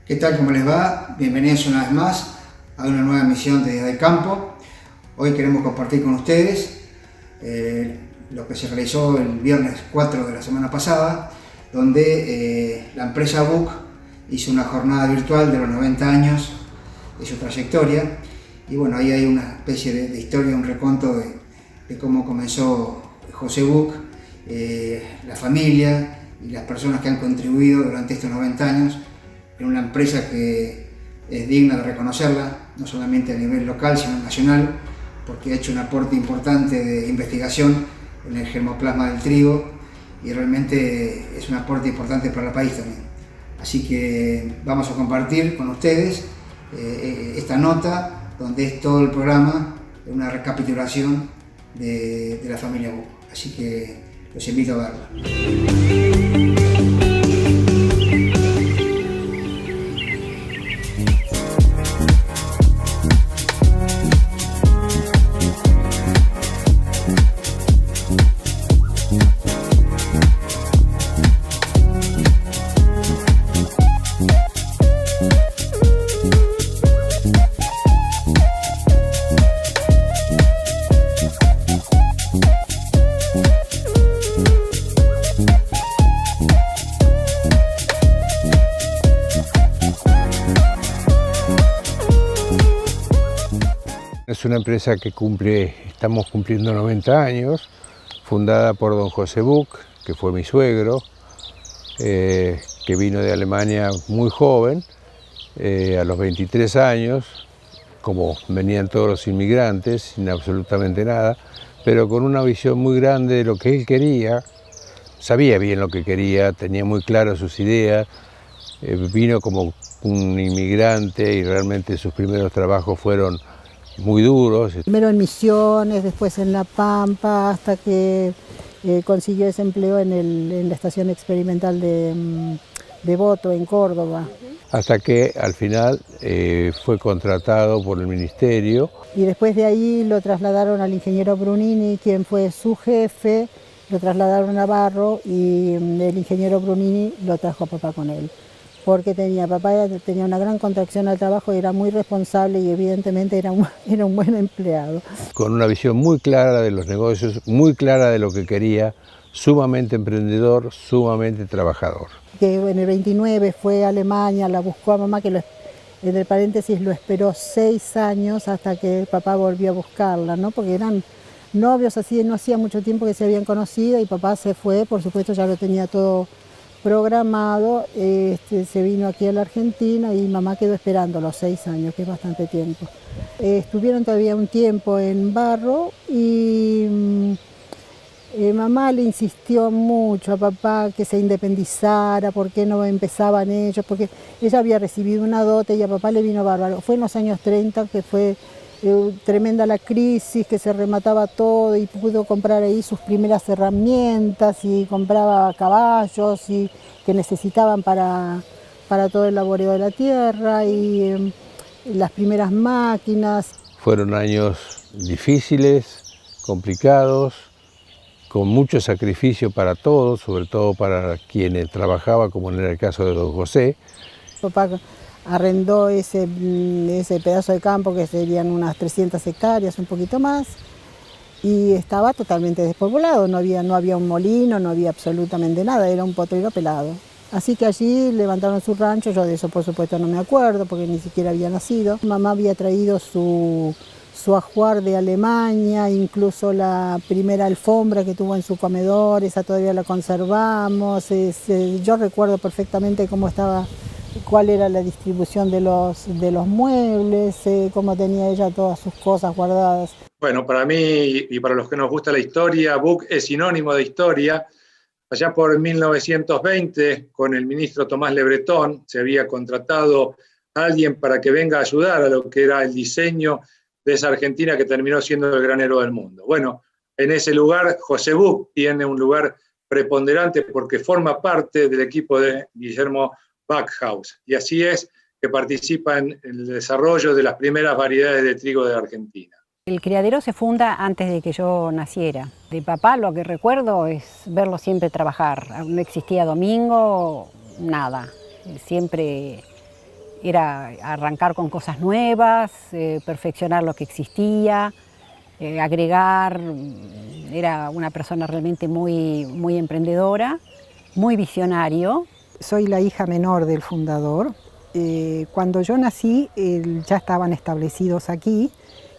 ¿Qué tal? ¿Cómo les va? Bienvenidos una vez más a una nueva emisión de Desde el Campo. Hoy queremos compartir con ustedes lo que se realizó el viernes 4 de la semana pasada, donde la empresa BUC hizo una jornada virtual de los 90 años de su trayectoria. Y bueno, ahí hay una especie de historia, un recuento de cómo comenzó José BUC, la familia y las personas que han contribuido durante estos 90 años en una empresa que es digna de reconocerla, no solamente a nivel local, sino nacional, porque ha hecho un aporte importante de investigación en el germoplasma del trigo y realmente es un aporte importante para el país también. Así que vamos a compartir con ustedes esta nota, donde es todo el programa, una recapitulación de la familia BUC. Así que los invito a verla. Es una empresa que estamos cumpliendo 90 años, fundada por don José BUC, que fue mi suegro, que vino de Alemania muy joven, a los 23 años, como venían todos los inmigrantes, sin absolutamente nada, pero con una visión muy grande de lo que él quería, sabía bien lo que quería, tenía muy claras sus ideas, vino como un inmigrante y realmente sus primeros trabajos fueron muy duros. Primero en Misiones, después en La Pampa, hasta que consiguió ese empleo en la estación experimental de Boto, en Córdoba. Hasta que al final fue contratado por el ministerio. Y después de ahí lo trasladaron al ingeniero Brunini, quien fue su jefe, lo trasladaron a Barro y el ingeniero Brunini lo trajo a papá con él. Porque papá tenía una gran contracción al trabajo y era muy responsable y evidentemente era un buen empleado. Con una visión muy clara de los negocios, muy clara de lo que quería, sumamente emprendedor, sumamente trabajador. Que en el 29 fue a Alemania, la buscó a mamá, que en el paréntesis lo esperó 6 años hasta que el papá volvió a buscarla, ¿no? Porque eran novios así, no hacía mucho tiempo que se habían conocido y papá se fue, por supuesto ya lo tenía todo programado, se vino aquí a la Argentina y mamá quedó esperando los 6 años, que es bastante tiempo. Estuvieron todavía un tiempo en Barro y mamá le insistió mucho a papá que se independizara, por qué no empezaban ellos, porque ella había recibido una dote y a papá le vino bárbaro. Fue en los años 30 que fue tremenda la crisis, que se remataba todo y pudo comprar ahí sus primeras herramientas y compraba caballos y que necesitaban para todo el laboreo de la tierra y las primeras máquinas. Fueron años difíciles, complicados, con mucho sacrificio para todos, sobre todo para quienes trabajaban, como era el caso de don José. Papá arrendó ese pedazo de campo, que serían unas 300 hectáreas, un poquito más, y estaba totalmente despoblado, no había un molino, no había absolutamente nada, era un potrero pelado. Así que allí levantaron su rancho, yo de eso por supuesto no me acuerdo, porque ni siquiera había nacido. Mamá había traído su ajuar de Alemania, incluso la primera alfombra que tuvo en su comedor, esa todavía la conservamos. Yo recuerdo perfectamente cómo estaba, cuál era la distribución de los muebles, cómo tenía ella todas sus cosas guardadas. Bueno, para mí y para los que nos gusta la historia, BUC es sinónimo de historia. Allá por 1920, con el ministro Tomás Le Breton, se había contratado a alguien para que venga a ayudar a lo que era el diseño de esa Argentina que terminó siendo el granero del mundo. Bueno, en ese lugar José BUC tiene un lugar preponderante porque forma parte del equipo de Guillermo Backhaus, y así es que participa en el desarrollo de las primeras variedades de trigo de Argentina. El criadero se funda antes de que yo naciera. De papá lo que recuerdo es verlo siempre trabajar. No existía domingo, nada. Siempre era arrancar con cosas nuevas, perfeccionar lo que existía, agregar. Era una persona realmente muy emprendedora, muy visionario. Soy la hija menor del fundador. Cuando yo nací ya estaban establecidos aquí,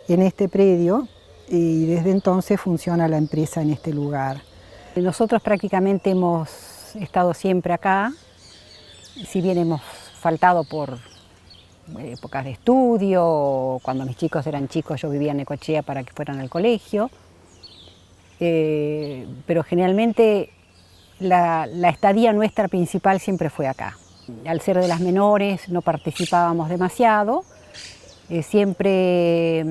en este predio, y desde entonces funciona la empresa en este lugar. Nosotros prácticamente hemos estado siempre acá, si bien hemos faltado por épocas de estudio, o cuando mis chicos eran chicos yo vivía en Necochea para que fueran al colegio, pero generalmente la estadía nuestra principal siempre fue acá. Al ser de las menores no participábamos demasiado, siempre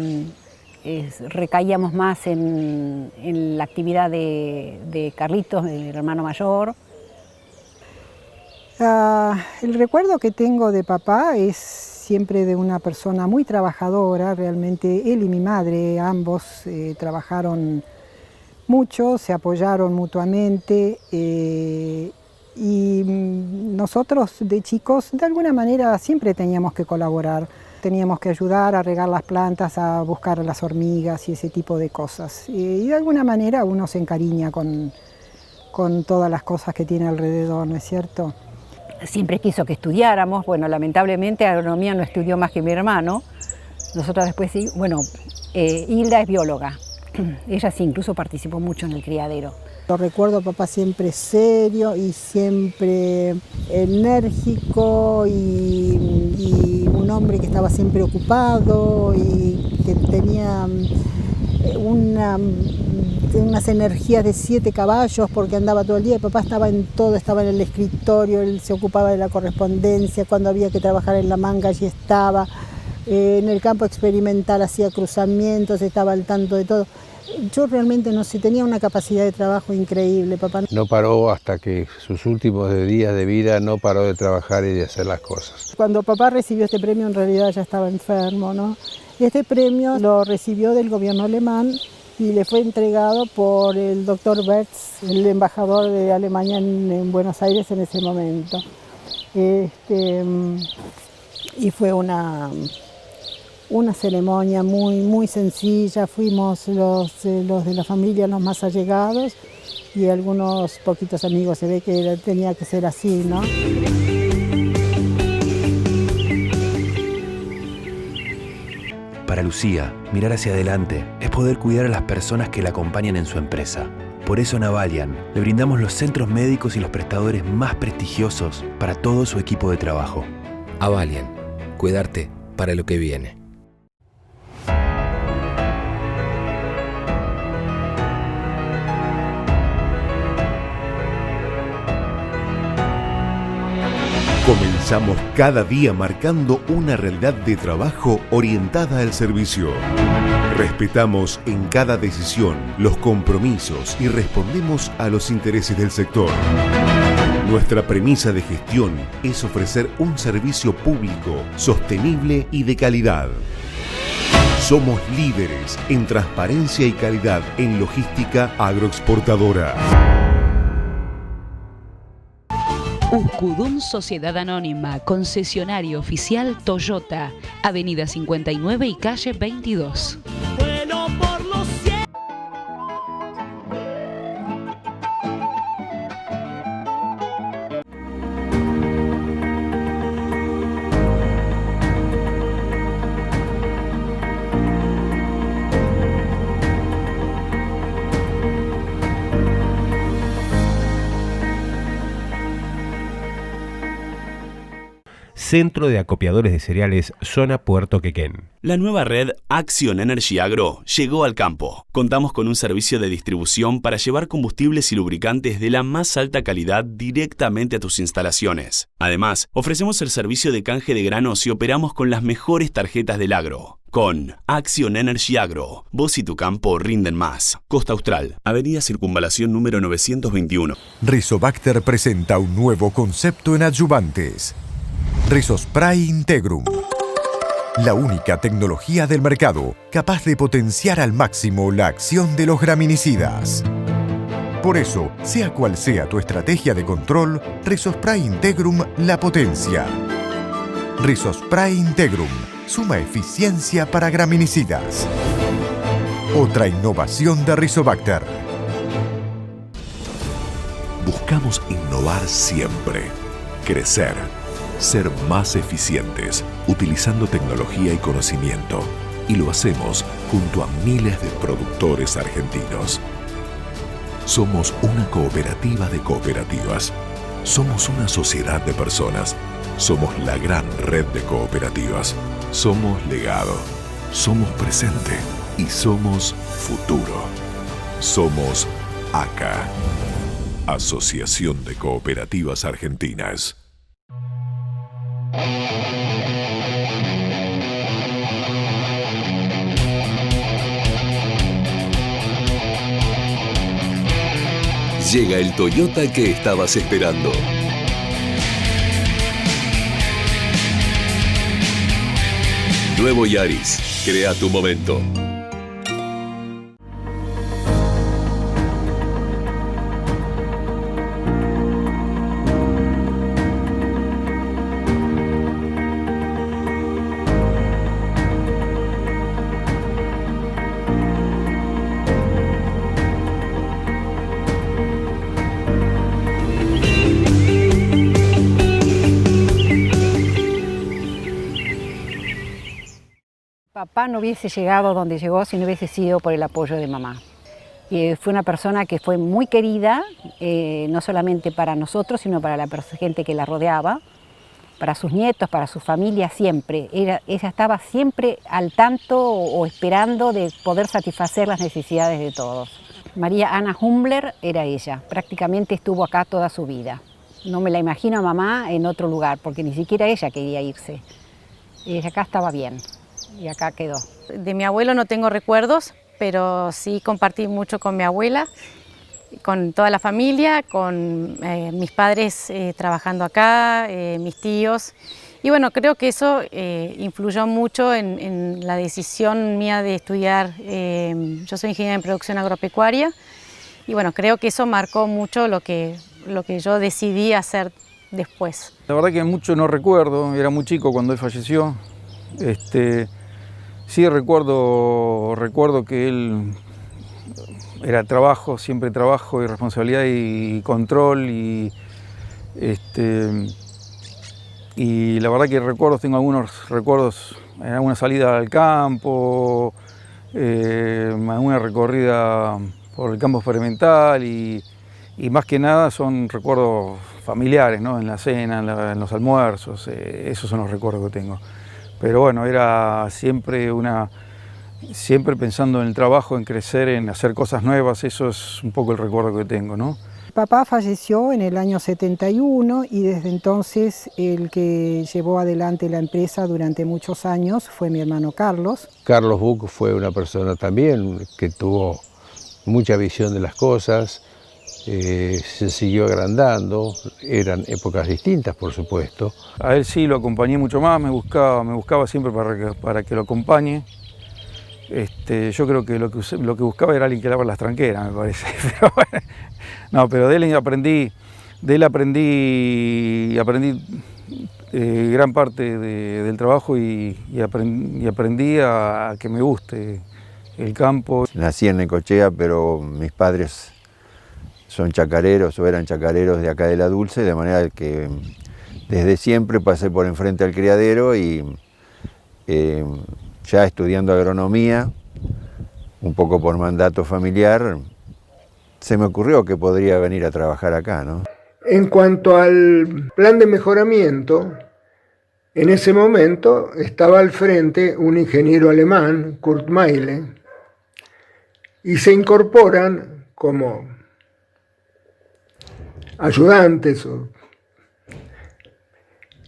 recaíamos más en la actividad de Carlitos, el hermano mayor. El recuerdo que tengo de papá es siempre de una persona muy trabajadora. Realmente él y mi madre ambos trabajaron mucho, se apoyaron mutuamente y nosotros de chicos de alguna manera siempre teníamos que colaborar. Teníamos que ayudar a regar las plantas, a buscar las hormigas y ese tipo de cosas. Y de alguna manera uno se encariña con todas las cosas que tiene alrededor, ¿no es cierto? Siempre quiso que estudiáramos. Bueno, lamentablemente agronomía no estudió más que mi hermano. Nosotros después sí, bueno, Hilda es bióloga. Ella sí, incluso participó mucho en el criadero. Lo recuerdo a papá siempre serio y siempre enérgico y un hombre que estaba siempre ocupado y que tenía unas energías de 7 caballos porque andaba todo el día. Papá estaba en todo, estaba en el escritorio, él se ocupaba de la correspondencia, cuando había que trabajar en la manga allí estaba, en el campo experimental hacía cruzamientos, estaba al tanto de todo. Yo realmente no sé, tenía una capacidad de trabajo increíble, papá. No paró hasta que sus últimos días de vida, no paró de trabajar y de hacer las cosas. Cuando papá recibió este premio en realidad ya estaba enfermo, ¿no? Y este premio lo recibió del gobierno alemán y le fue entregado por el doctor Bertz, el embajador de Alemania en Buenos Aires en ese momento. Y fue una ceremonia muy sencilla. Fuimos los de la familia los más allegados y algunos poquitos amigos. Se ve que tenía que ser así, ¿no? Para Lucía, mirar hacia adelante es poder cuidar a las personas que la acompañan en su empresa. Por eso en Avalian le brindamos los centros médicos y los prestadores más prestigiosos para todo su equipo de trabajo. Avalian, cuidarte para lo que viene. Comenzamos cada día marcando una realidad de trabajo orientada al servicio. Respetamos en cada decisión los compromisos y respondemos a los intereses del sector. Nuestra premisa de gestión es ofrecer un servicio público, sostenible y de calidad. Somos líderes en transparencia y calidad en logística agroexportadora. Uskudun Sociedad Anónima, concesionario oficial Toyota, Avenida 59 y calle 22. Centro de Acopiadores de Cereales, zona Puerto Quequén. La nueva red Action Energy Agro llegó al campo. Contamos con un servicio de distribución para llevar combustibles y lubricantes de la más alta calidad directamente a tus instalaciones. Además, ofrecemos el servicio de canje de granos y operamos con las mejores tarjetas del agro. Con Action Energy Agro, vos y tu campo rinden más. Costa Austral, Avenida Circunvalación número 921. Rizobacter presenta un nuevo concepto en adyuvantes. Rizospray Integrum. La única tecnología del mercado capaz de potenciar al máximo la acción de los graminicidas. Por eso, sea cual sea tu estrategia de control, Rizospray Integrum la potencia. Rizospray Integrum suma eficiencia para graminicidas. Otra innovación de Rizobacter. Buscamos innovar siempre, crecer, ser más eficientes, utilizando tecnología y conocimiento. Y lo hacemos junto a miles de productores argentinos. Somos una cooperativa de cooperativas. Somos una sociedad de personas. Somos la gran red de cooperativas. Somos legado. Somos presente. Y somos futuro. Somos ACA. Asociación de Cooperativas Argentinas. Llega el Toyota que estabas esperando. Nuevo Yaris. Crea tu momento. Papá no hubiese llegado donde llegó si no hubiese sido por el apoyo de mamá. Fue una persona que fue muy querida, no solamente para nosotros, sino para la gente que la rodeaba, para sus nietos, para su familia, siempre. Ella estaba siempre al tanto o esperando de poder satisfacer las necesidades de todos. María Ana Humbler era ella, prácticamente estuvo acá toda su vida. No me la imagino a mamá en otro lugar, porque ni siquiera ella quería irse. Ella acá estaba bien. Y acá quedó. De mi abuelo no tengo recuerdos, pero sí compartí mucho con mi abuela, con toda la familia, con mis padres trabajando acá, mis tíos. Y bueno, creo que eso influyó mucho en la decisión mía de estudiar. Yo soy ingeniera en producción agropecuaria y bueno, creo que eso marcó mucho lo que yo decidí hacer después. La verdad que mucho no recuerdo, era muy chico cuando él falleció. Sí recuerdo que él era trabajo, siempre trabajo y responsabilidad y control y la verdad que tengo algunos recuerdos, en alguna salida al campo, alguna recorrida por el campo experimental y más que nada son recuerdos familiares, ¿no? En la cena, en los almuerzos, esos son los recuerdos que tengo. Pero bueno, era siempre pensando en el trabajo, en crecer, en hacer cosas nuevas, eso es un poco el recuerdo que tengo, ¿no? Papá falleció en el año 71 y desde entonces el que llevó adelante la empresa durante muchos años fue mi hermano Carlos. Carlos Buch fue una persona también que tuvo mucha visión de las cosas, se siguió agrandando, eran épocas distintas por supuesto. A él sí lo acompañé mucho más, me buscaba siempre para que lo acompañe. Yo creo que lo que buscaba era alguien que lava las tranqueras, me parece. Pero bueno, no, pero de él aprendí gran parte del trabajo y aprendí a que me guste el campo. Nací en Necochea, pero mis padres son chacareros o eran chacareros de acá de La Dulce, de manera que desde siempre pasé por enfrente al criadero y ya estudiando agronomía, un poco por mandato familiar, se me ocurrió que podría venir a trabajar acá, ¿no? En cuanto al plan de mejoramiento, en ese momento estaba al frente un ingeniero alemán, Kurt Meile, y se incorporan como ayudantes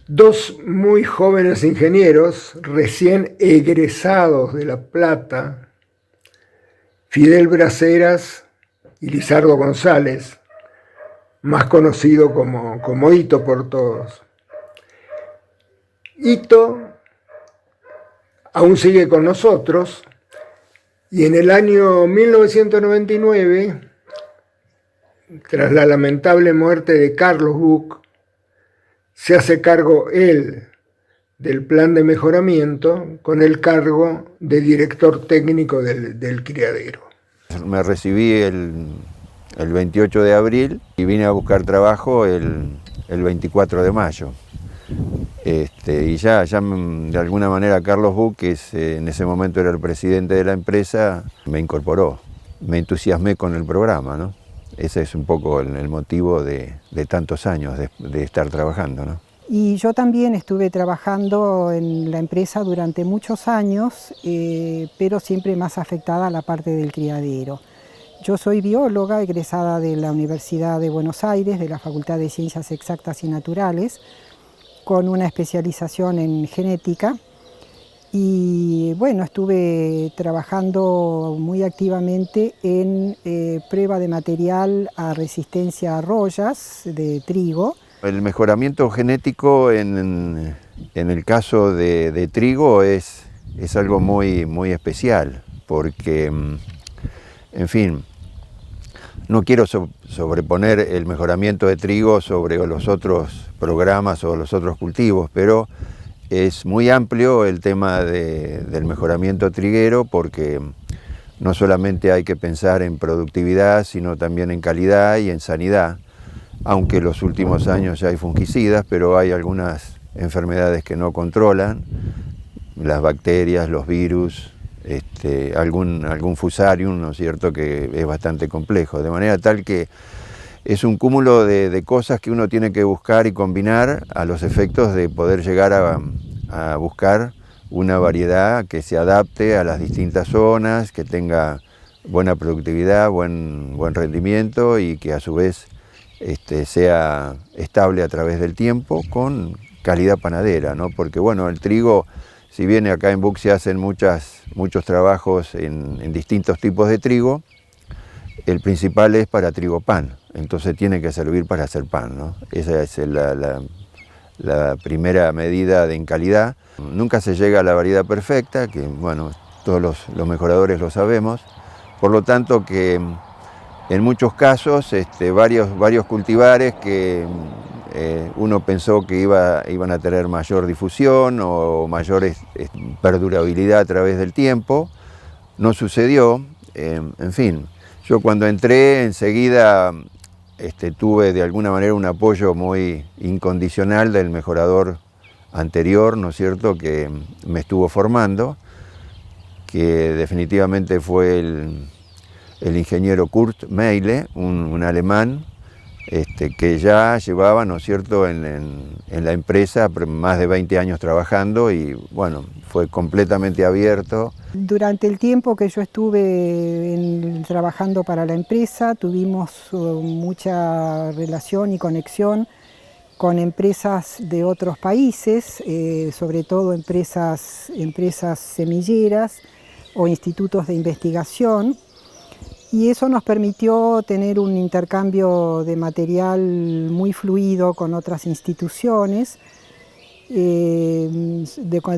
dos muy jóvenes ingenieros recién egresados de La Plata, Fidel Braceras y Lizardo González, más conocido como Hito por todos. Hito aún sigue con nosotros y en el año 1999, tras la lamentable muerte de Carlos Buch, se hace cargo él del plan de mejoramiento con el cargo de director técnico del criadero. Me recibí el 28 de abril y vine a buscar trabajo el 24 de mayo. Y ya de alguna manera Carlos Buc, que en ese momento era el presidente de la empresa, me incorporó. Me entusiasmé con el programa, ¿no? Ese es un poco el motivo de tantos años de estar trabajando, ¿no? Y yo también estuve trabajando en la empresa durante muchos años, pero siempre más afectada a la parte del criadero. Yo soy bióloga, egresada de la Universidad de Buenos Aires, de la Facultad de Ciencias Exactas y Naturales, con una especialización en genética. Y bueno, estuve trabajando muy activamente en prueba de material a resistencia a rollas de trigo. El mejoramiento genético en el caso de trigo es algo muy especial, porque, en fin, no quiero sobreponer el mejoramiento de trigo sobre los otros programas o los otros cultivos, pero es muy amplio el tema del mejoramiento triguero, porque no solamente hay que pensar en productividad, sino también en calidad y en sanidad. Aunque en los últimos años ya hay fungicidas, pero hay algunas enfermedades que no controlan, las bacterias, los virus, algún fusarium, ¿no es cierto?, que es bastante complejo, de manera tal que es un cúmulo de cosas que uno tiene que buscar y combinar a los efectos de poder llegar a buscar una variedad que se adapte a las distintas zonas, que tenga buena productividad, buen rendimiento y que a su vez sea estable a través del tiempo con calidad panadera, ¿no? Porque bueno, el trigo, si bien acá en Buc se hacen muchos trabajos en distintos tipos de trigo, el principal es para trigo pan, entonces tiene que servir para hacer pan, ¿no? Esa es la primera medida en calidad. Nunca se llega a la variedad perfecta, que bueno, todos los mejoradores lo sabemos, por lo tanto que en muchos casos varios cultivares que uno pensó que iban a tener mayor difusión o mayor perdurabilidad a través del tiempo, no sucedió. En fin, yo cuando entré enseguida tuve de alguna manera un apoyo muy incondicional del mejorador anterior, ¿no es cierto?, que me estuvo formando, que definitivamente fue el ingeniero Kurt Meile, un alemán, que ya llevaba, ¿no es cierto?, en la empresa más de 20 años trabajando y bueno, fue completamente abierto. Durante el tiempo que yo estuve trabajando para la empresa, tuvimos mucha relación y conexión con empresas de otros países, sobre todo empresas semilleras o institutos de investigación. Y eso nos permitió tener un intercambio de material muy fluido con otras instituciones de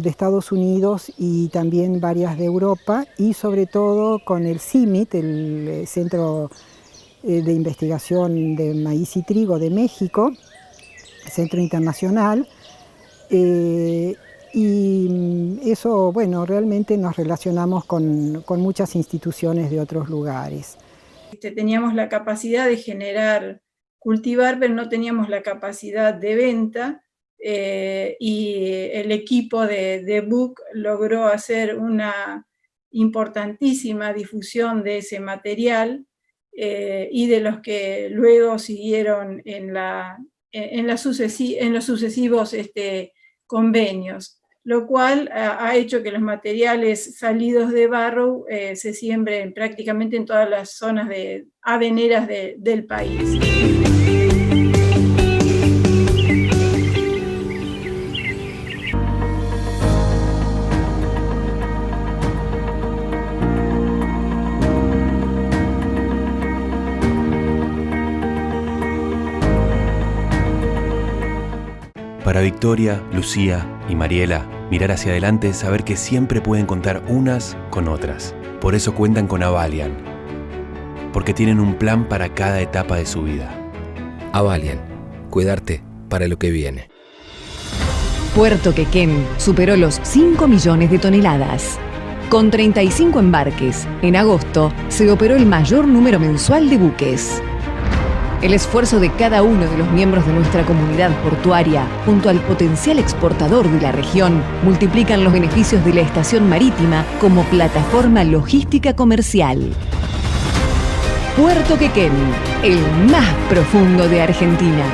Estados Unidos y también varias de Europa, y sobre todo con el CIMIT, el Centro de Investigación de Maíz y Trigo de México, Centro Internacional. Y eso, bueno, realmente nos relacionamos con muchas instituciones de otros lugares. Teníamos la capacidad de cultivar, pero no teníamos la capacidad de venta, y el equipo de Buc logró hacer una importantísima difusión de ese material, y de los que luego siguieron en los sucesivos convenios, lo cual ha hecho que los materiales salidos de Barrow se siembren prácticamente en todas las zonas aveneras del país. Para Victoria, Lucía y Mariela, mirar hacia adelante es saber que siempre pueden contar unas con otras. Por eso cuentan con Avalian, porque tienen un plan para cada etapa de su vida. Avalian, cuidarte para lo que viene. Puerto Quequén superó los 5 millones de toneladas. Con 35 embarques, en agosto se operó el mayor número mensual de buques. El esfuerzo de cada uno de los miembros de nuestra comunidad portuaria, junto al potencial exportador de la región, multiplican los beneficios de la estación marítima como plataforma logística comercial. Puerto Quequén, el más profundo de Argentina.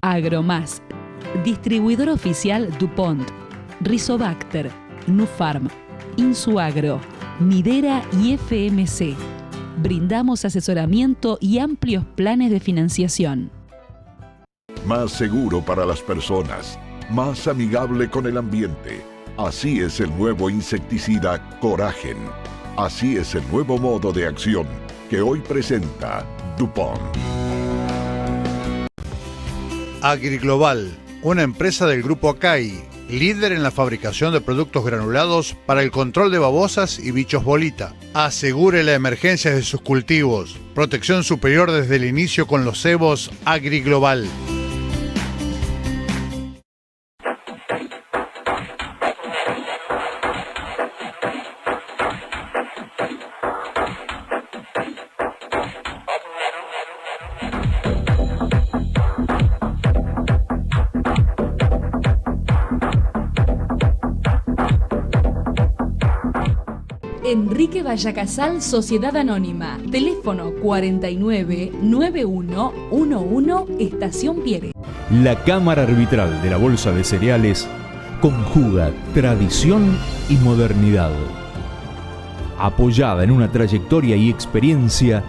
Agromás, distribuidor oficial DuPont, Rizobacter, Nufarm, Insuagro, Midera y FMC. Brindamos asesoramiento y amplios planes de financiación. Más seguro para las personas, más amigable con el ambiente. Así es el nuevo insecticida Coragen. Así es el nuevo modo de acción que hoy presenta DuPont. AgriGlobal, una empresa del grupo Akai, líder en la fabricación de productos granulados para el control de babosas y bichos bolita. Asegure la emergencia de sus cultivos. Protección superior desde el inicio con los cebos AgriGlobal. Enrique Vallacasal, Sociedad Anónima. Teléfono 499111, Estación Pierre. La Cámara Arbitral de la Bolsa de Cereales conjuga tradición y modernidad. Apoyada en una trayectoria y experiencia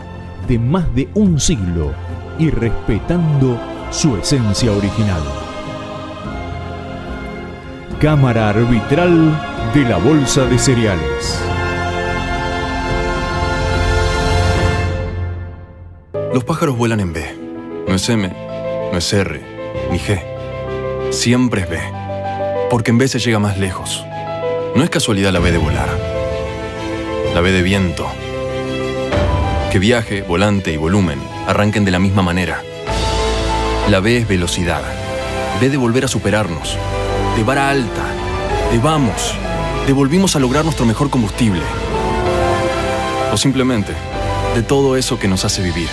de más de un siglo y respetando su esencia original. Cámara Arbitral de la Bolsa de Cereales. Los pájaros vuelan en B. No es M, no es R, ni G. Siempre es B. Porque en B se llega más lejos. No es casualidad la B de volar. La B de viento. Que viaje, volante y volumen arranquen de la misma manera. La B es velocidad. B de volver a superarnos. De vara alta. De vamos. De volvimos a lograr nuestro mejor combustible. O simplemente, de todo eso que nos hace vivir.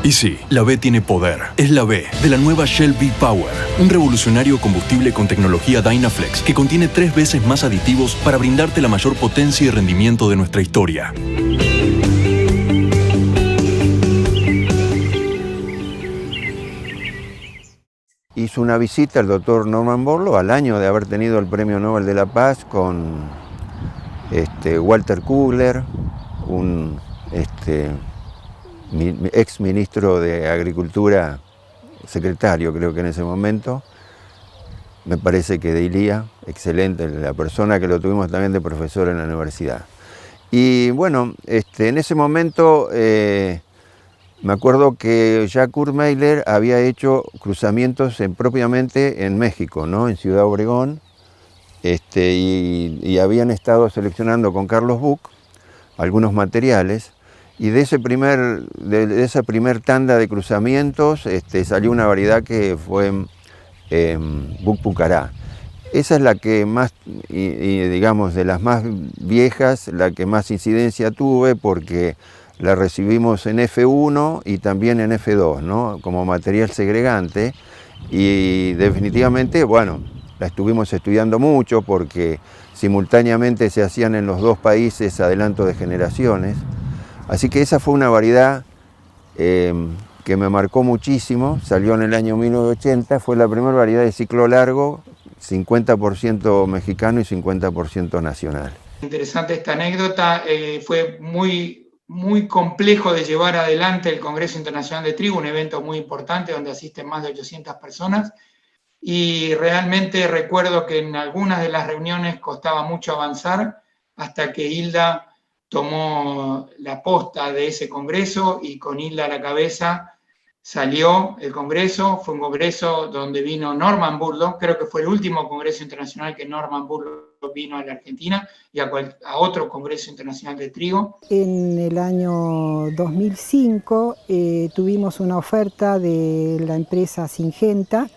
Y sí, la B tiene poder. Es la B de la nueva Shell V-Power, un revolucionario combustible con tecnología Dynaflex que contiene 3 veces más aditivos para brindarte la mayor potencia y rendimiento de nuestra historia. Hizo una visita el doctor Norman Borlaug al año de haber tenido el Premio Nobel de la Paz con Walter Kugler, un ex ministro de Agricultura, secretario creo que en ese momento, me parece que de ILIA, excelente, la persona que lo tuvimos también de profesor en la universidad. Y bueno, en ese momento me acuerdo que Jack Kurtmeiler había hecho cruzamientos propiamente en México, ¿no? En Ciudad Obregón, y habían estado seleccionando con Carlos Buch algunos materiales. Y de esa primer tanda de cruzamientos salió una variedad que fue Buch Pucará. Esa es la que más, digamos, de las más viejas, la que más incidencia tuve porque la recibimos en F1 y también en F2, ¿no? Como material segregante. Y definitivamente, bueno, la estuvimos estudiando mucho porque simultáneamente se hacían en los dos países adelanto de generaciones. Así que esa fue una variedad que me marcó muchísimo, salió en el año 1980, fue la primera variedad de ciclo largo, 50% mexicano y 50% nacional. Interesante esta anécdota, fue muy complejo de llevar adelante el Congreso Internacional de Trigo, un evento muy importante donde asisten más de 800 personas, y realmente recuerdo que en algunas de las reuniones costaba mucho avanzar hasta que Hilda tomó la posta de ese congreso y con Hilda a la cabeza salió el congreso, fue un congreso donde vino Norman Borlaug, creo que fue el último congreso internacional que Norman Borlaug vino a la Argentina y a otro congreso internacional de trigo. En el año 2005 tuvimos una oferta de la empresa Syngenta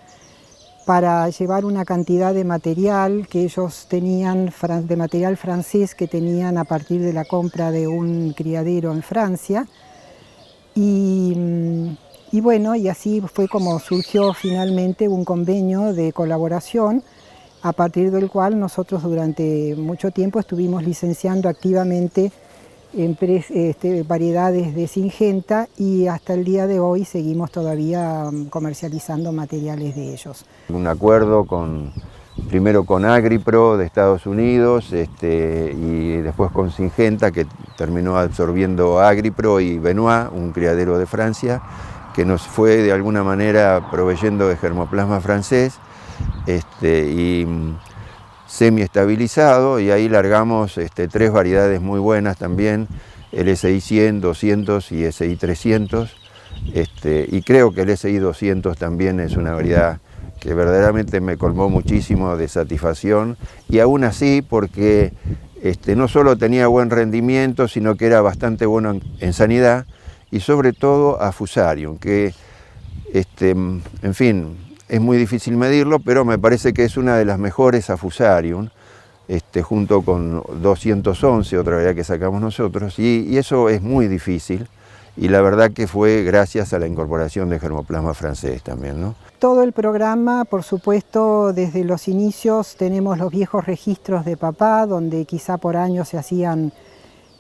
para llevar una cantidad de material que ellos tenían, de material francés que tenían a partir de la compra de un criadero en Francia. Y bueno, y así fue como surgió finalmente un convenio de colaboración, a partir del cual nosotros durante mucho tiempo estuvimos licenciando activamente variedades de Syngenta y hasta el día de hoy seguimos todavía comercializando materiales de ellos. Un acuerdo primero con Agripro de Estados Unidos y después con Syngenta, que terminó absorbiendo Agripro, y Benoit, un criadero de Francia, que nos fue de alguna manera proveyendo de germoplasma francés y semi-estabilizado, y ahí largamos 3 variedades muy buenas también, el SI 100, 200 y SI 300, y creo que el SI 200 también es una variedad que verdaderamente me colmó muchísimo de satisfacción, y aún así porque no solo tenía buen rendimiento, sino que era bastante bueno en sanidad, y sobre todo a Fusarium, que en fin, es muy difícil medirlo, pero me parece que es una de las mejores a Fusarium, junto con 211, otra variedad que sacamos nosotros, y eso es muy difícil, y la verdad que fue gracias a la incorporación de germoplasma francés también, ¿no? Todo el programa, por supuesto, desde los inicios tenemos los viejos registros de papá, donde quizá por año se hacían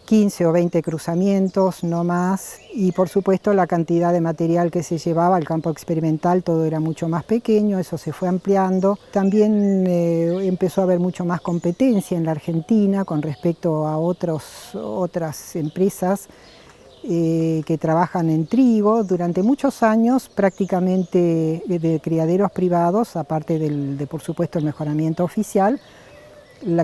15 o 20 cruzamientos, no más, y por supuesto la cantidad de material que se llevaba al campo experimental, todo era mucho más pequeño, eso se fue ampliando. También empezó a haber mucho más competencia en la Argentina con respecto a otras empresas que trabajan en trigo. Durante muchos años prácticamente de criaderos privados, aparte de por supuesto el mejoramiento oficial,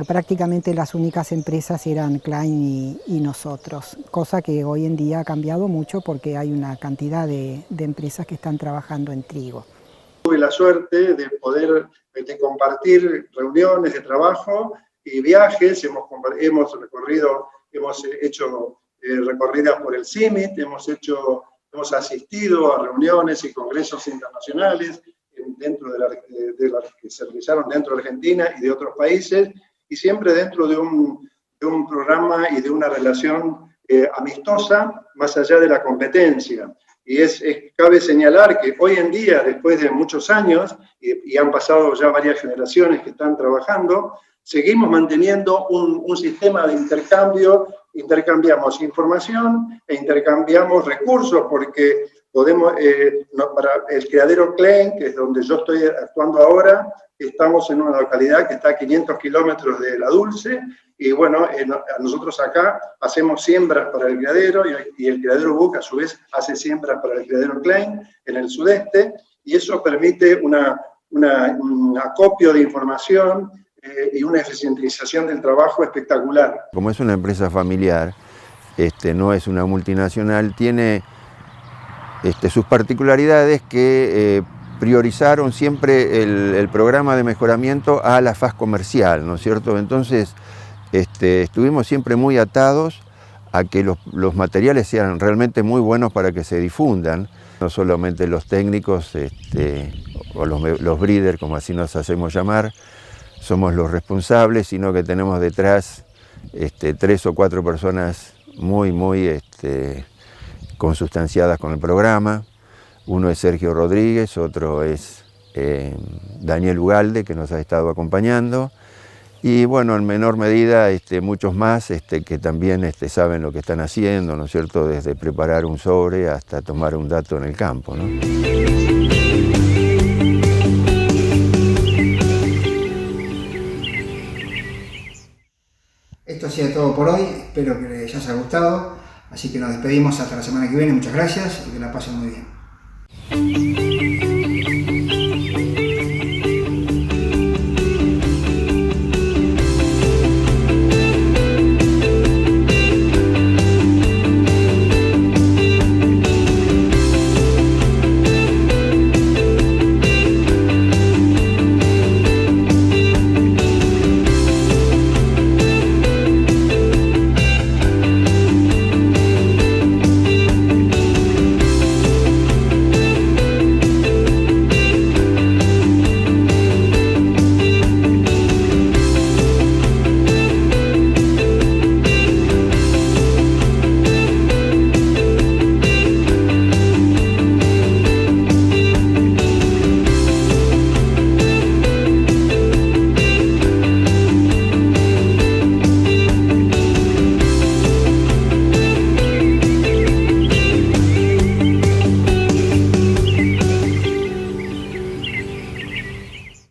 prácticamente las únicas empresas eran Klein y nosotros, cosa que hoy en día ha cambiado mucho porque hay una cantidad de empresas que están trabajando en trigo. Tuve la suerte de poder compartir reuniones de trabajo y viajes, hemos hecho recorridas por el CIMIT, hemos asistido a reuniones y congresos internacionales que se realizaron dentro de Argentina y de otros países, y siempre dentro de un programa y de una relación amistosa, más allá de la competencia. Y cabe señalar que hoy en día, después de muchos años, y han pasado ya varias generaciones que están trabajando, seguimos manteniendo un sistema de intercambio, intercambiamos información e intercambiamos recursos, porque podemos, para el criadero Klein, que es donde yo estoy actuando ahora, estamos en una localidad que está a 500 kilómetros de La Dulce, y bueno, nosotros acá hacemos siembras para el criadero, y el criadero Buck a su vez hace siembras para el criadero Klein en el sudeste, y eso permite un acopio de información y una eficientización del trabajo espectacular. Como es una empresa familiar, no es una multinacional, tiene sus particularidades que priorizaron siempre el programa de mejoramiento a la faz comercial, ¿no es cierto? Entonces, estuvimos siempre muy atados a que los materiales sean realmente muy buenos para que se difundan, no solamente los técnicos o los breeders, como así nos hacemos llamar, somos los responsables, sino que tenemos detrás 3 o 4 personas muy consustanciadas con el programa. Uno es Sergio Rodríguez, otro es Daniel Ugalde, que nos ha estado acompañando, y bueno, en menor medida muchos más que también saben lo que están haciendo, ¿no es cierto?, desde preparar un sobre hasta tomar un dato en el campo, ¿no? Esto ha sido todo por hoy, espero que les haya gustado, así que nos despedimos hasta la semana que viene, muchas gracias y que la pasen muy bien.